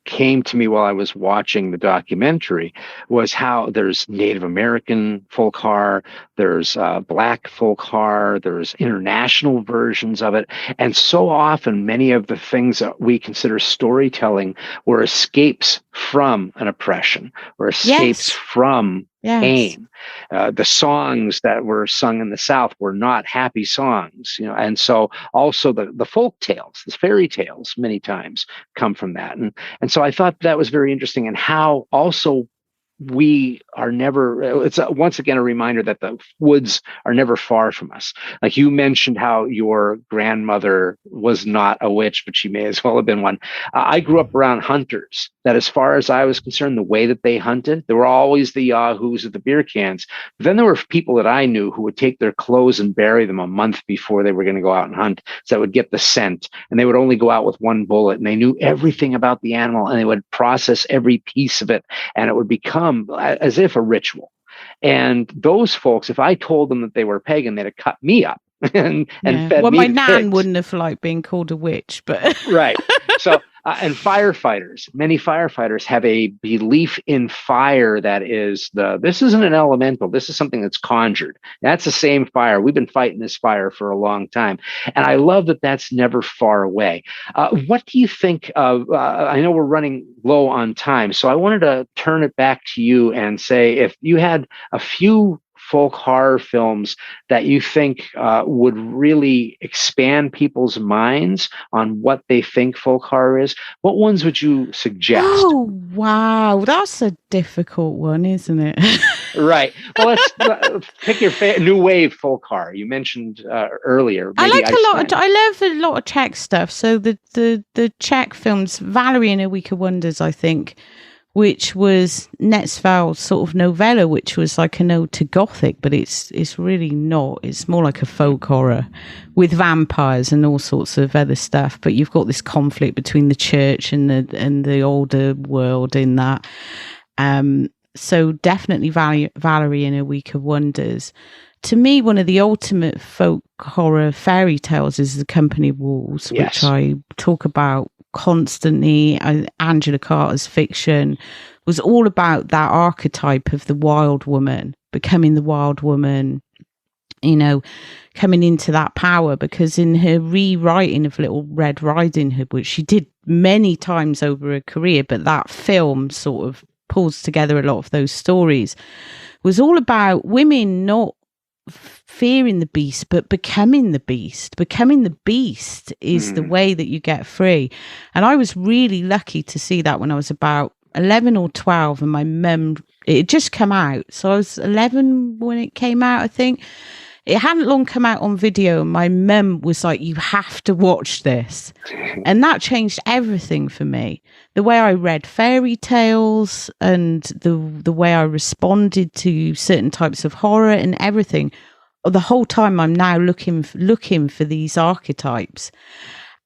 came to me while I was watching the documentary was how there's Native American folk horror, there's Black folk horror, there's international versions of it. And so often, many of the things that we consider storytelling were escapes from an oppression, or escapes from pain. The songs that were sung in the South were not happy songs, you know, and so also the folk tales, the fairy tales, many times come from that, and so I thought that was very interesting, and how also we are never, it's once again a reminder that the woods are never far from us. Like you mentioned how your grandmother was not a witch, but she may as well have been one. I grew up around hunters that, as far as I was concerned, the way that they hunted, there were always the yahoos at the beer cans. But then there were people that I knew who would take their clothes and bury them a month before they were going to go out and hunt. So that would get the scent, and they would only go out with one bullet, and they knew everything about the animal, and they would process every piece of it, and it would become as if a ritual. And those folks, if I told them that they were pagan, they'd have cut me up and fed me. Well, my to nan pigs. wouldn't have liked being called a witch, but right. So And firefighters, many firefighters have a belief in fire that is this isn't an elemental. This is something that's conjured. That's the same fire. We've been fighting this fire for a long time. And I love that that's never far away. What do you think of, I know we're running low on time, so I wanted to turn it back to you and say, if you had a few folk horror films that you think would really expand people's minds on what they think folk horror is, what ones would you suggest? Oh, wow. That's a difficult one, isn't it? Right. Well, let's pick your new wave folk horror. You mentioned earlier. I like I love a lot of Czech stuff. So the Czech films, Valerie and a Week of Wonders, I think, which was Netzval's sort of novella, which was like an ode to Gothic, but it's really not. It's more like a folk horror with vampires and all sorts of other stuff. But you've got this conflict between the church and the older world in that. So definitely Valerie and a Week of Wonders. To me, one of the ultimate folk horror fairy tales is The Company of Wolves, which I talk about constantly. Angela Carter's fiction was all about that archetype of the wild woman, becoming the wild woman, coming into that power, because in her rewriting of Little Red Riding Hood, which she did many times over her career, but that film sort of pulls together a lot of those stories, was all about women not fearing the beast but becoming the beast. Becoming the beast is the way that you get free. And I was really lucky to see that when I was about 11 or 12, and my mum, it had just come out, so I was 11 when it came out. I think it hadn't long come out on video, and my mum was like, you have to watch this. And that changed everything for me. The way I read fairy tales and the way I responded to certain types of horror and everything. The whole time I'm now looking for these archetypes.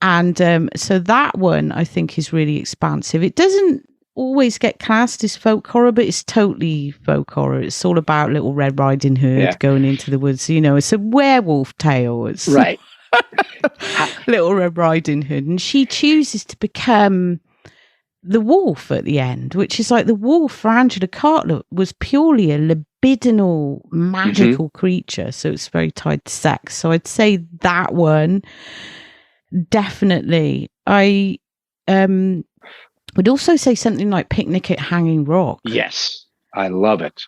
And so that one I think is really expansive. It doesn't always get classed as folk horror, but it's totally folk horror. It's all about Little Red Riding Hood going into the woods. It's a werewolf tale. It's right. Little Red Riding Hood, and she chooses to become the wolf at the end, which is like the wolf for Angela Carter was purely a libidinal, magical creature. So it's very tied to sex. So I'd say that one definitely. I would also say something like Picnic at Hanging Rock. Yes, I love it.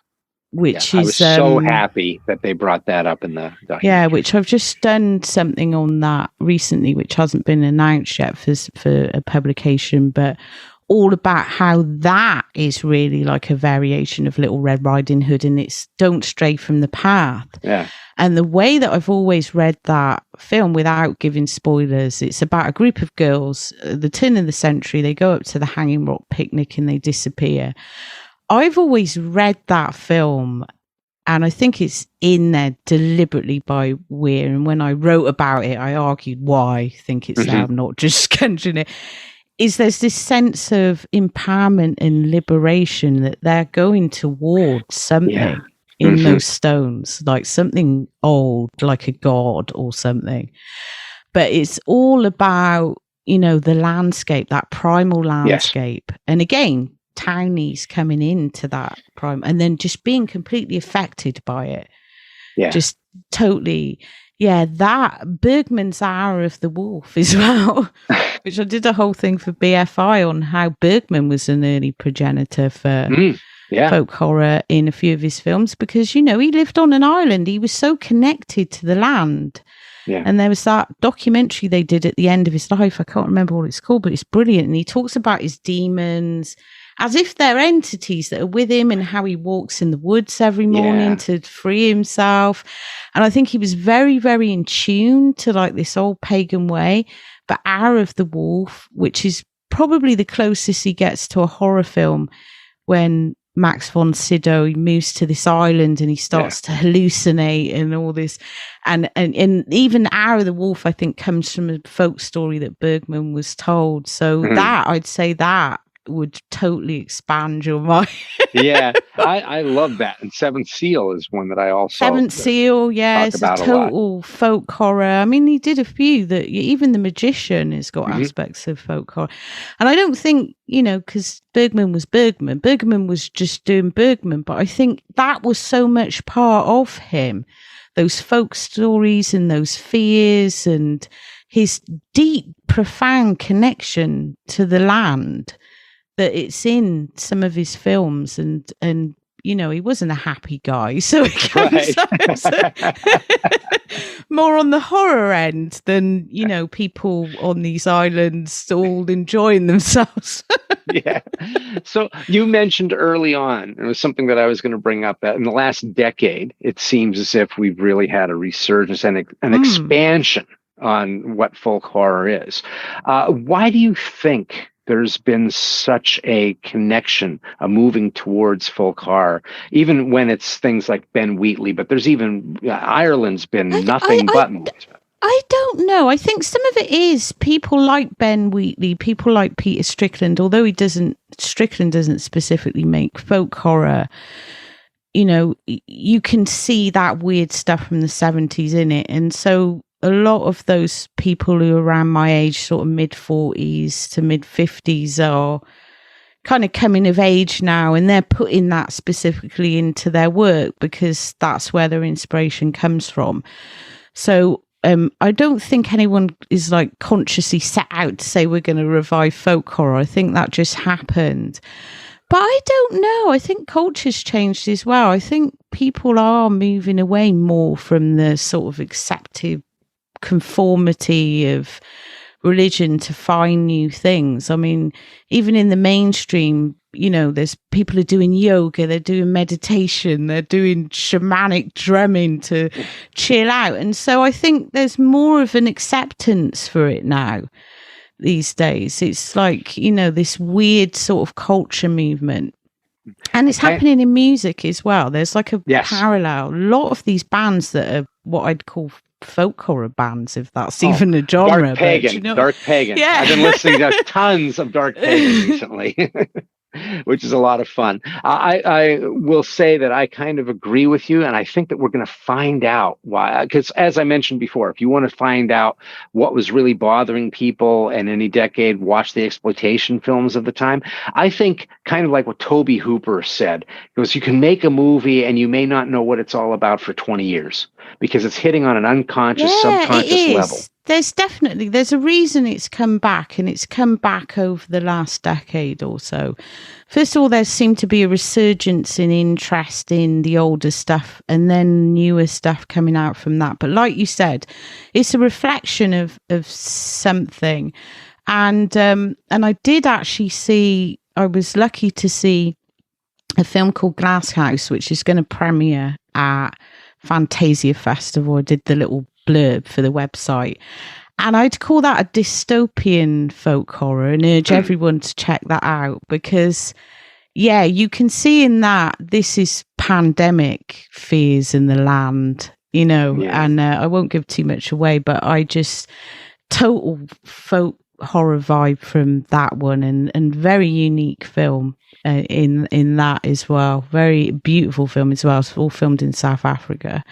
Which is, I was so happy that they brought that up in the documentary. Yeah, which I've just done something on that recently, which hasn't been announced yet for a publication, but all about how that is really like a variation of Little Red Riding Hood, and it's don't stray from the path. Yeah. And the way that I've always read that film, without giving spoilers, it's about a group of girls, the turn of the century, they go up to the Hanging Rock picnic and they disappear. I've always read that film, and I think it's in there deliberately by Weir. And when I wrote about it, I argued why I think it's there, I'm not just conjuring it. There's this sense of empowerment and liberation that they're going towards something in those stones, like something old, like a god or something. But it's all about, the landscape, that primal landscape. Yes. And again, townies coming into that prime and then just being completely affected by it. Yeah. Just totally. Yeah, that Bergman's Hour of the Wolf as well, which I did a whole thing for BFI on how Bergman was an early progenitor for folk horror in a few of his films, because, he lived on an island. He was so connected to the land. Yeah. And there was that documentary they did at the end of his life. I can't remember what it's called, but it's brilliant. And he talks about his demons as if they're entities that are with him, and how he walks in the woods every morning to free himself. And I think he was very, very in tune to like this old pagan way. But Hour of the Wolf, which is probably the closest he gets to a horror film, when Max von Sydow, he moves to this island and he starts to hallucinate and all this. And even Hour of the Wolf, I think, comes from a folk story that Bergman was told. So that, I'd say that would totally expand your mind. Yeah, I love that. And Seventh Seal is one that I also Seventh Seal, yeah, it's a about a lot. total folk horror. I mean, he did a few that even The Magician has got aspects of folk horror. And I don't think, because Bergman was Bergman. Bergman was just doing Bergman, but I think that was so much part of him. Those folk stories and those fears and his deep, profound connection to the land that it's in some of his films, and he wasn't a happy guy, so it comes more on the horror end than people on these islands all enjoying themselves. Yeah. So you mentioned early on, it was something that I was going to bring up, that in the last decade, it seems as if we've really had a resurgence and an expansion on what folk horror is. Why do you think there's been such a connection, a moving towards folk horror, even when it's things like Ben Wheatley, but there's even Ireland's been nothing but movies. I don't know. I think some of it is people like Ben Wheatley, people like Peter Strickland, although Strickland doesn't specifically make folk horror. You can see that weird stuff from the 70s in it. And so a lot of those people who are around my age, sort of mid-40s to mid-50s, are kind of coming of age now, and they're putting that specifically into their work because that's where their inspiration comes from. So I don't think anyone is like consciously set out to say we're going to revive folk horror. I think that just happened. But I don't know. I think culture's changed as well. I think people are moving away more from the sort of accepted conformity of religion to find new things. I mean, even in the mainstream, there's people are doing yoga, they're doing meditation, they're doing shamanic drumming to chill out. And so I think there's more of an acceptance for it now these days. It's like, this weird sort of culture movement. And it's happening in music as well. There's like a parallel. A lot of these bands that are what I'd call folk horror bands, if that's even a genre. Dark Pagan. Dark Pagan. Yeah. I've been listening to tons of Dark Pagan recently. Which is a lot of fun. I will say that I kind of agree with you, and I think that we're going to find out why. Because as I mentioned before, if you want to find out what was really bothering people in any decade, watch the exploitation films of the time. I think kind of like what Tobe Hooper said, because you can make a movie and you may not know what it's all about for 20 years because it's hitting on an unconscious, subconscious level. There's a reason it's come back, and it's come back over the last decade or so. First of all, there seemed to be a resurgence in interest in the older stuff, and then newer stuff coming out from that. But like you said, it's a reflection of something. And I did actually I was lucky to see a film called Glass House, which is going to premiere at Fantasia Festival. I did the little blurb for the website, and I'd call that a dystopian folk horror and urge everyone to check that out because you can see in that this is pandemic fears in the land, and I won't give too much away, but I just total folk horror vibe from that one, and very unique film in that as well. Very beautiful film as well. It's all filmed in South Africa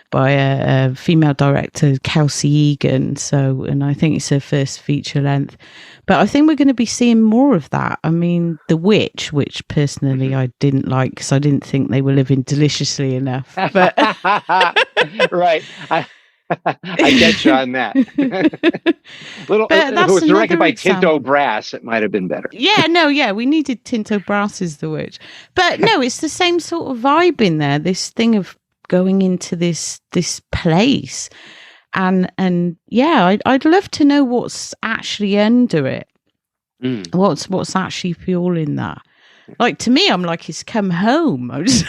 by a female director, Kelsey Egan. And I think it's her first feature length. But I think we're going to be seeing more of that. I mean, The Witch, which personally I didn't like because I didn't think they were living deliciously enough. But right. I get you on that. If it was directed by Tinto Brass, it might have been better. We needed Tinto Brass's The Witch. But no, it's the same sort of vibe in there, this thing of going into this place. And I'd love to know what's actually under it. What's actually fueling that. Like, to me, I'm like, it's come home. I'm just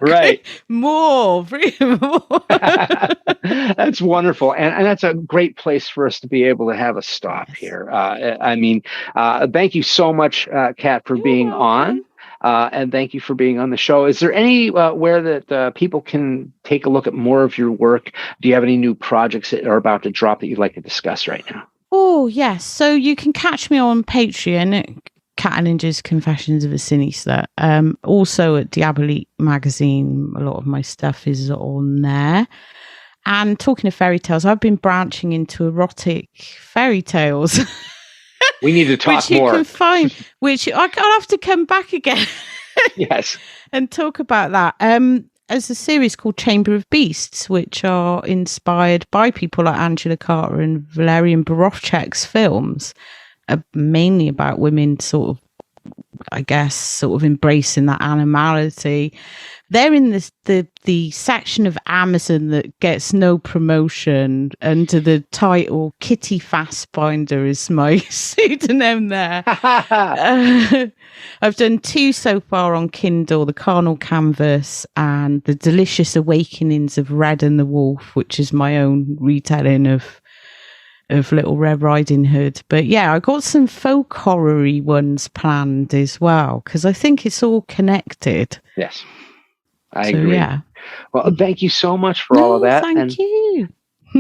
right. More. That's wonderful. And that's a great place for us to be able to have a stop here. Thank you so much, Kat, for being on. And thank you for being on the show. Is there any where that people can take a look at more of your work? Do you have any new projects that are about to drop that you'd like to discuss right now? Oh, yes. So you can catch me on Patreon at Kat Ellinger's Confessions of a Cine Slut. Also at Diabolique Magazine, a lot of my stuff is on there. And talking of fairy tales, I've been branching into erotic fairy tales. We need to talk which you more. Can find, which I'll have to come back again. Yes. And talk about that. As a series called Chamber of Beasts, which are inspired by people like Angela Carter and Valerian Borowczyk's films, mainly about women sort of, I guess, sort of embracing that animality. They're in the section of Amazon that gets no promotion under the title Kitty Fassbinder is my pseudonym there. I've done 2 so far on Kindle, The Carnal Canvas and The Delicious Awakenings of Red and the Wolf, which is my own retelling of Little Red Riding Hood. But yeah, I got some folk horror-y ones planned as well, because I think it's all connected. Yes. I agree. Yeah. Well, thank you so much for all of that. Thank you.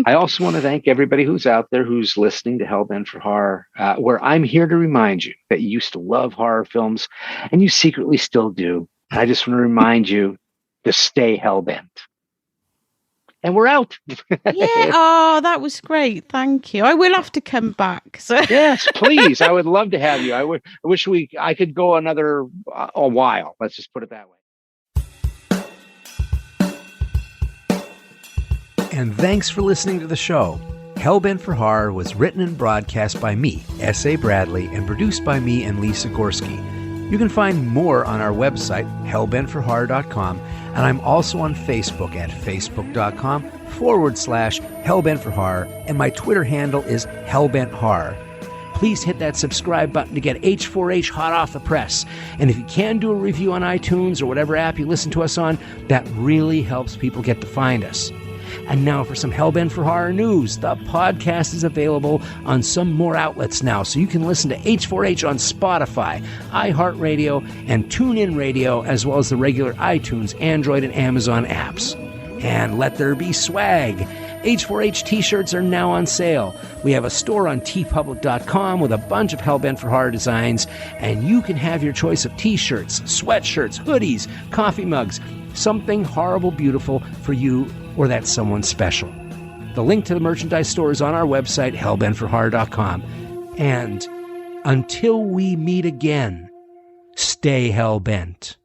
I also want to thank everybody who's out there who's listening to Hellbent for Horror, where I'm here to remind you that you used to love horror films and you secretly still do. I just want to remind you to stay hellbent. And we're out. Yeah. Oh, that was great. Thank you. I will have to come back. So. Yes, please. I would love to have you. I wish I could go another a while. Let's just put it that way. And thanks for listening to the show. Hellbent for Horror was written and broadcast by me, S.A. Bradley, and produced by me and Lisa Gorski. You can find more on our website, hellbentforhorror.com, and I'm also on Facebook at facebook.com/Hellbent for Horror, and my Twitter handle is Hellbent Horror. Please hit that subscribe button to get H4H hot off the press. And if you can do a review on iTunes or whatever app you listen to us on, that really helps people get to find us. And now for some Hellbent for Horror news. The podcast is available on some more outlets now, so you can listen to H4H on Spotify, iHeartRadio, and TuneIn Radio, as well as the regular iTunes, Android, and Amazon apps. And let there be swag. H4H t-shirts are now on sale. We have a store on tpublic.com with a bunch of Hellbent for Horror designs, and you can have your choice of t-shirts, sweatshirts, hoodies, coffee mugs, something horrible beautiful for you or that someone special. The link to the merchandise store is on our website, hellbentforhorror.com. And until we meet again, stay hellbent.